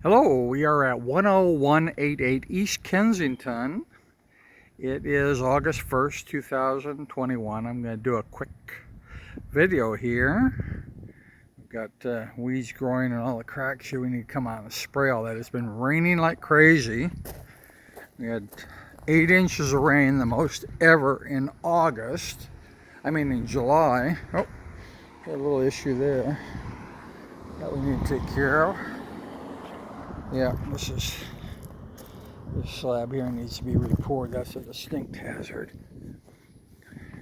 Hello, we are at 10188 East Kensington. It is August 1st, 2021. I'm going to do a quick video here. We've got weeds growing in all the cracks here. We need to come out and spray all that. It's been raining like crazy. We had 8 inches of rain, the most ever in August. In July. Oh, got a little issue there that we need to take care of. Yeah, this slab here needs to be repoured. That's a distinct hazard.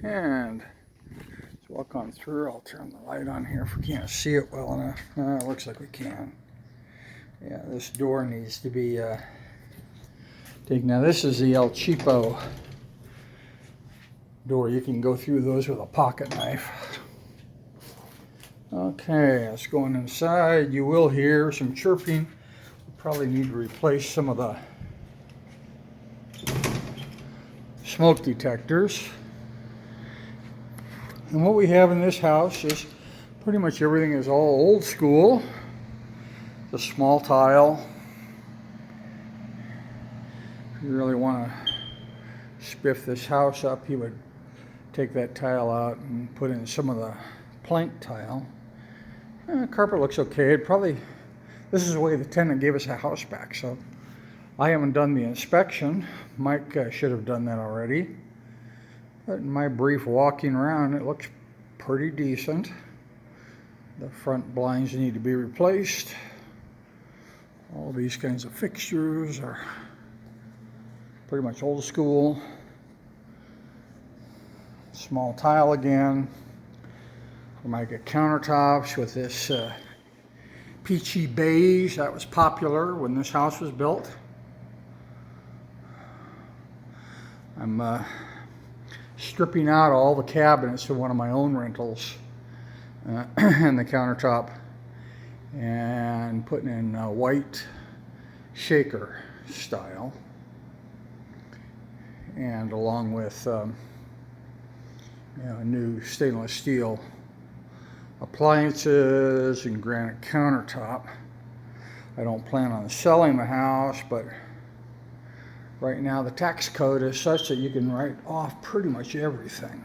And let's walk on through. I'll turn the light on here if we can't see it well enough. It looks like we can. Yeah, this door needs to be taken. Now this is the El Cheapo door. You can go through those with a pocket knife. Okay, let's go inside. You will hear some chirping. Probably need to replace some of the smoke detectors. And what we have in this house is pretty much everything is all old school. The small tile. If you really want to spiff this house up, you would take that tile out and put in some of the plank tile. Carpet looks okay. This is the way the tenant gave us a house back, so I haven't done the inspection. Mike should have done that already. But in my brief walking around, it looks pretty decent. The front blinds need to be replaced. All these kinds of fixtures are pretty much old school. Small tile again. Formica countertops with this peachy beige. That was popular when this house was built. I'm stripping out all the cabinets of one of my own rentals and the countertop and putting in a white shaker style, and along with new stainless steel appliances and granite countertop. I don't plan on selling the house, but right now the tax code is such that you can write off pretty much everything.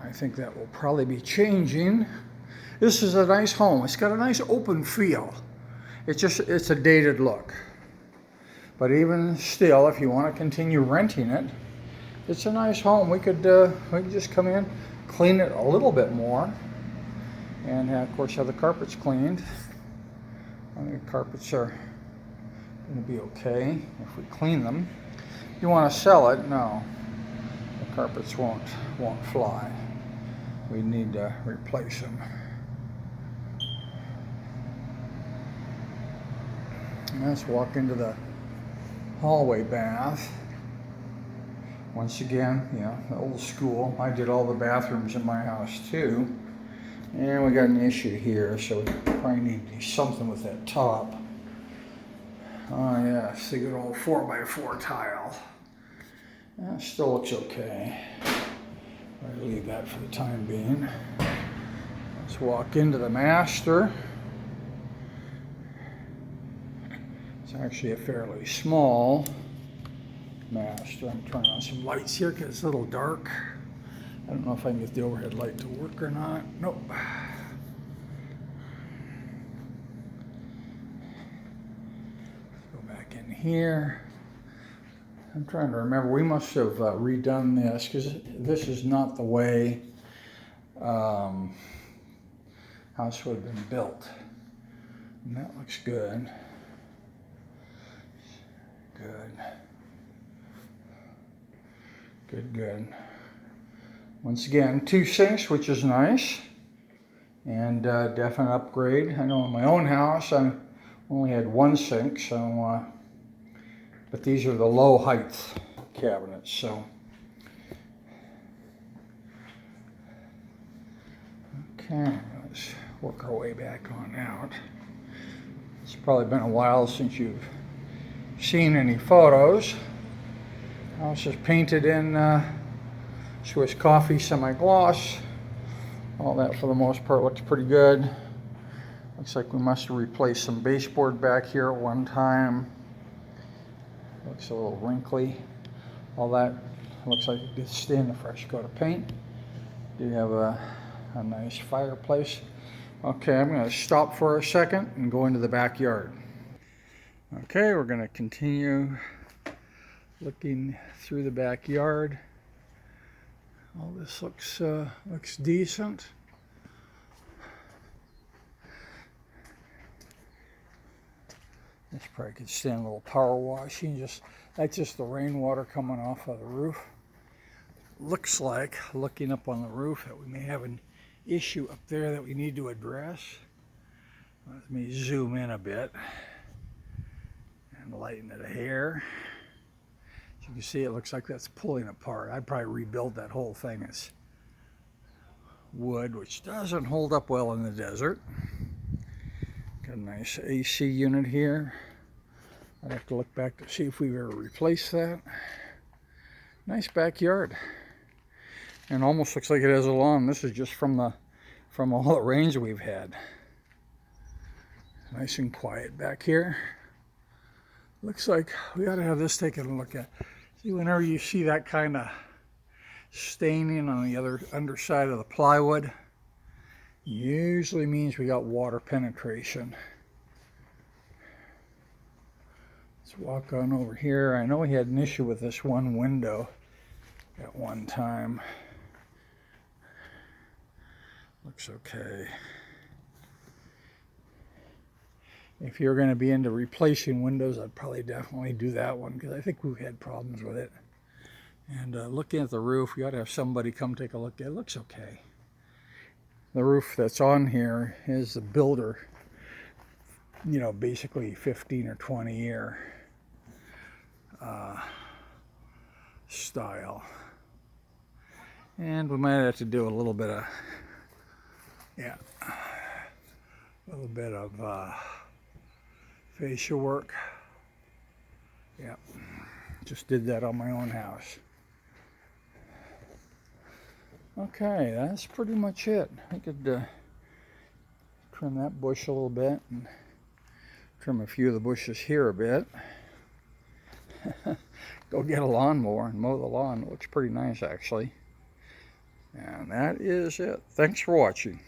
I think that will probably be changing. This is a nice home. It's got a nice open feel. It's a dated look. But even still, if you want to continue renting it, it's a nice home. We could just come in, clean it a little bit more, and of course have the carpets cleaned. I think the carpets are going to be okay if we clean them. If you want to sell it, no, the carpets won't fly. We need to replace them. And let's walk into the hallway bath. Once again, the old school. I did all the bathrooms in my house too. And we got an issue here, so we probably need to do something with that top. Oh yes, the good old 4x4 tile. That still looks okay. I'll leave that for the time being. Let's walk into the master. It's actually a fairly small master. I'm turning on some lights here because it's a little dark. I don't know if I can get the overhead light to work or not. Nope. Go back in here. I'm trying to remember. We must have redone this because this is not the way house would have been built. And that looks good. Good. Once again, 2 sinks, which is nice, and definite upgrade. I know in my own house I only had 1 sink, so but these are the low height cabinets. So okay, let's work our way back on out. It's probably been a while since you've seen any photos. House is painted in Swiss coffee semi-gloss. All that for the most part looks pretty good. Looks like we must have replaced some baseboard back here at one time. Looks a little wrinkly. All that looks like it could stand a fresh coat of paint. Do have a nice fireplace. Okay, I'm going to stop for a second and go into the backyard. Okay, we're going to continue looking through the backyard. All this looks decent. This probably could stand a little power washing. That's just the rainwater coming off of the roof. Looks like, looking up on the roof, that we may have an issue up there that we need to address. Let me zoom in a bit and lighten it a hair. As you can see, it looks like that's pulling apart. I'd probably rebuild that whole thing as wood, which doesn't hold up well in the desert. Got a nice AC unit here. I'd have to look back to see if we've ever replaced that. Nice backyard. And almost looks like it has a lawn. This is just from all the rains we've had. Nice and quiet back here. Looks like we ought to have this taken a look at. See, whenever you see that kind of staining on the other underside of the plywood, usually means we got water penetration. Let's walk on over here. I know we had an issue with this one window at one time. Looks okay. If you're going to be into replacing windows, I'd probably definitely do that one, because I think we've had problems with it. And looking at the roof, you ought to have somebody come take a look at it. It looks okay. The roof that's on here is the builder, you know, basically 15 or 20 year style. And we might have to do a little bit of, facial work. Yeah, just did that on my own house. Okay, that's pretty much it. I could trim that bush a little bit and trim a few of the bushes here a bit. Go get a lawnmower and mow the lawn. It looks pretty nice, actually. And that is it. Thanks for watching.